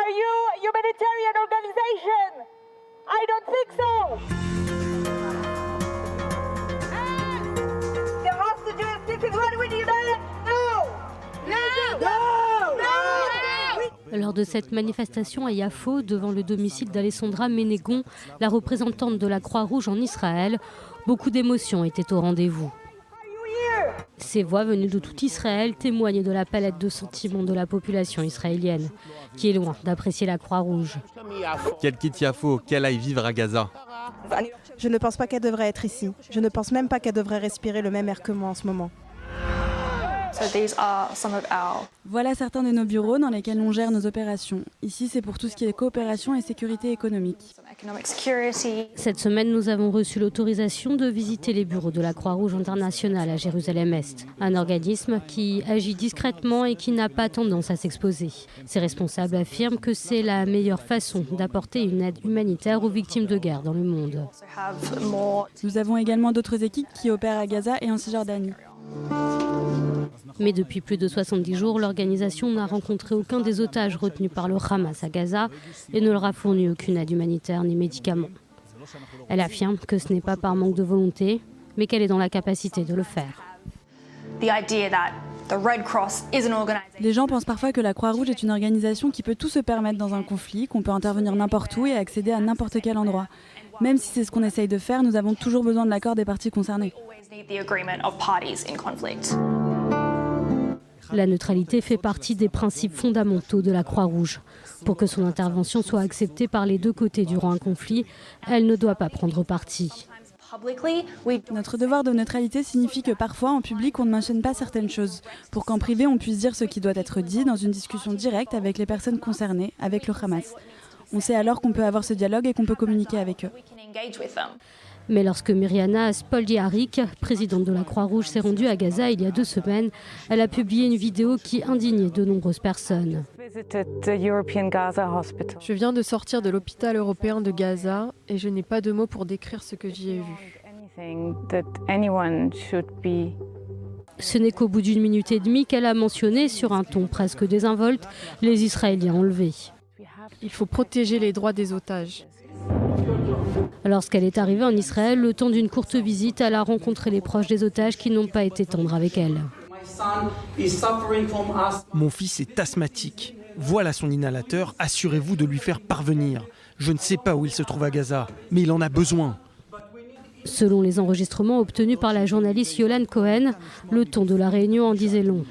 Are you a humanitarian organization? I don't think so. The hostages, this is what we demand. No. No. No. No. Lors de cette manifestation à Yafo, devant le domicile d'Alessandra Ménégon, la représentante de la Croix-Rouge en Israël, beaucoup d'émotions étaient au rendez-vous. Ces voix venues de tout Israël témoignent de la palette de sentiments de la population israélienne, qui est loin d'apprécier la Croix-Rouge. Qu'elle quitte Yafo, qu'elle aille vivre à Gaza. Je ne pense pas qu'elle devrait être ici. Je ne pense même pas qu'elle devrait respirer le même air que moi en ce moment. Voilà certains de nos bureaux dans lesquels on gère nos opérations. Ici, c'est pour tout ce qui est coopération et sécurité économique. Cette semaine, nous avons reçu l'autorisation de visiter les bureaux de la Croix-Rouge internationale à Jérusalem-Est, un organisme qui agit discrètement et qui n'a pas tendance à s'exposer. Ses responsables affirment que c'est la meilleure façon d'apporter une aide humanitaire aux victimes de guerre dans le monde. Nous avons également d'autres équipes qui opèrent à Gaza et en Cisjordanie. Mais depuis plus de 70 jours, l'organisation n'a rencontré aucun des otages retenus par le Hamas à Gaza et ne leur a fourni aucune aide humanitaire ni médicaments. Elle affirme que ce n'est pas par manque de volonté, mais qu'elle est dans la capacité de le faire. Les gens pensent parfois que la Croix-Rouge est une organisation qui peut tout se permettre dans un conflit, qu'on peut intervenir n'importe où et accéder à n'importe quel endroit. Même si c'est ce qu'on essaye de faire, nous avons toujours besoin de l'accord des parties concernées. La neutralité fait partie des principes fondamentaux de la Croix-Rouge. Pour que son intervention soit acceptée par les deux côtés durant un conflit, elle ne doit pas prendre parti. Notre devoir de neutralité signifie que parfois, en public, on ne mentionne pas certaines choses, pour qu'en privé, on puisse dire ce qui doit être dit dans une discussion directe avec les personnes concernées, avec le Hamas. On sait alors qu'on peut avoir ce dialogue et qu'on peut communiquer avec eux. Mais lorsque Mirjana Spoljaric, présidente de la Croix-Rouge, s'est rendue à Gaza il y a 2 semaines, elle a publié une vidéo qui indignait de nombreuses personnes. Je viens de sortir de l'hôpital européen de Gaza et je n'ai pas de mots pour décrire ce que j'y ai vu. Ce n'est qu'au bout d'1 minute et demie qu'elle a mentionné, sur un ton presque désinvolte, les Israéliens enlevés. Il faut protéger les droits des otages. Lorsqu'elle est arrivée en Israël, le temps d'une courte visite, elle a rencontré les proches des otages qui n'ont pas été tendres avec elle. Mon fils est asthmatique. Voilà son inhalateur, assurez-vous de lui faire parvenir. Je ne sais pas où il se trouve à Gaza, mais il en a besoin. Selon les enregistrements obtenus par la journaliste Yolan Cohen, le ton de la réunion en disait long.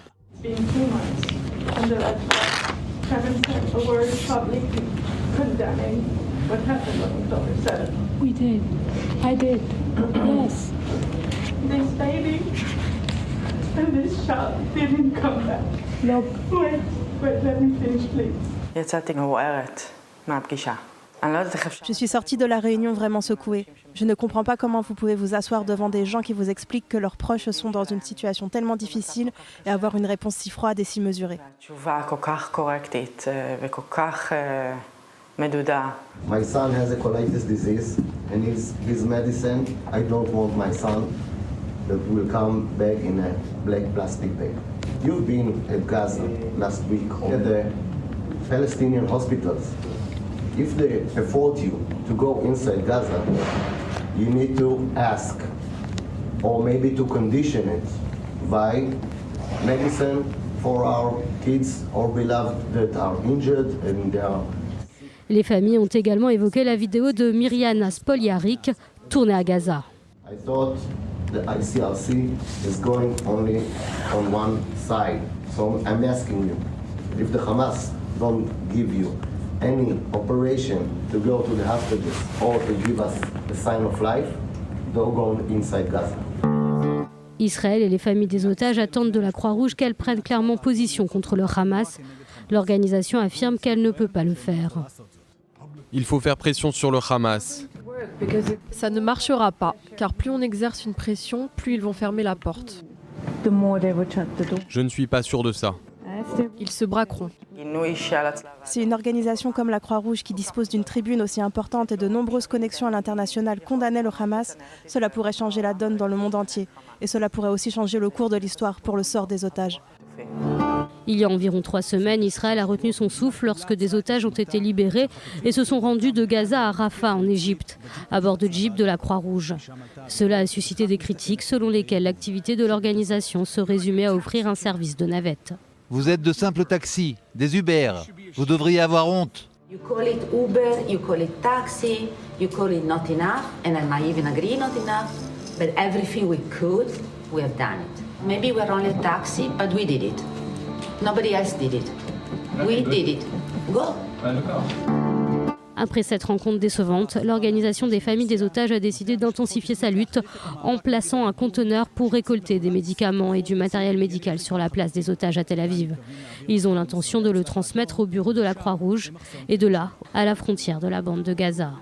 We did. I did. Yes. This baby and this child didn't come back. Look. Wait, let me finish, please. Je suis sortie de la réunion vraiment secouée. Je ne comprends pas comment vous pouvez vous asseoir devant des gens qui vous expliquent que leurs proches sont dans une situation tellement difficile et avoir une réponse si froide et si mesurée. My son has a colitis disease and his medicine. I don't want my son that will come back in a black plastic bag. You've been at Gaza last week at the Palestinian hospitals. If they afford you to go inside Gaza, you need to ask or maybe to condition it by medicine for our kids or beloved that are injured and they are. Les familles ont également évoqué la vidéo de Mirjana Spoljaric, tournée à Gaza. I thought the ICRC is going only on one side. So I'm asking you, if the Hamas don't give you any operation to go to the hostages or to give us a sign of life, don't go inside Gaza. Israël et les familles des otages attendent de la Croix-Rouge qu'elle prenne clairement position contre le Hamas. L'organisation affirme qu'elle ne peut pas le faire. Il faut faire pression sur le Hamas. Ça ne marchera pas, car plus on exerce une pression, plus ils vont fermer la porte. Je ne suis pas sûr de ça. Ils se braqueront. Si une organisation comme la Croix-Rouge, qui dispose d'une tribune aussi importante et de nombreuses connexions à l'international, condamnait le Hamas, cela pourrait changer la donne dans le monde entier. Et cela pourrait aussi changer le cours de l'histoire pour le sort des otages. Il y a environ 3 semaines, Israël a retenu son souffle lorsque des otages ont été libérés et se sont rendus de Gaza à Rafah, en Égypte, à bord de jeeps de la Croix-Rouge. Cela a suscité des critiques selon lesquelles l'activité de l'organisation se résumait à offrir un service de navette. Vous êtes de simples taxis, des Uber. Vous devriez avoir honte. You call it Uber, you call it taxi, you call it not enough, and I might even agree not enough, but everything we could, we have done it. Maybe we're only a taxi, but we did it. Nobody else did it. We did it. Go. Après cette rencontre décevante, l'organisation des familles des otages a décidé d'intensifier sa lutte en plaçant un conteneur pour récolter des médicaments et du matériel médical sur la place des otages à Tel Aviv. Ils ont l'intention de le transmettre au bureau de la Croix-Rouge et de là à la frontière de la bande de Gaza.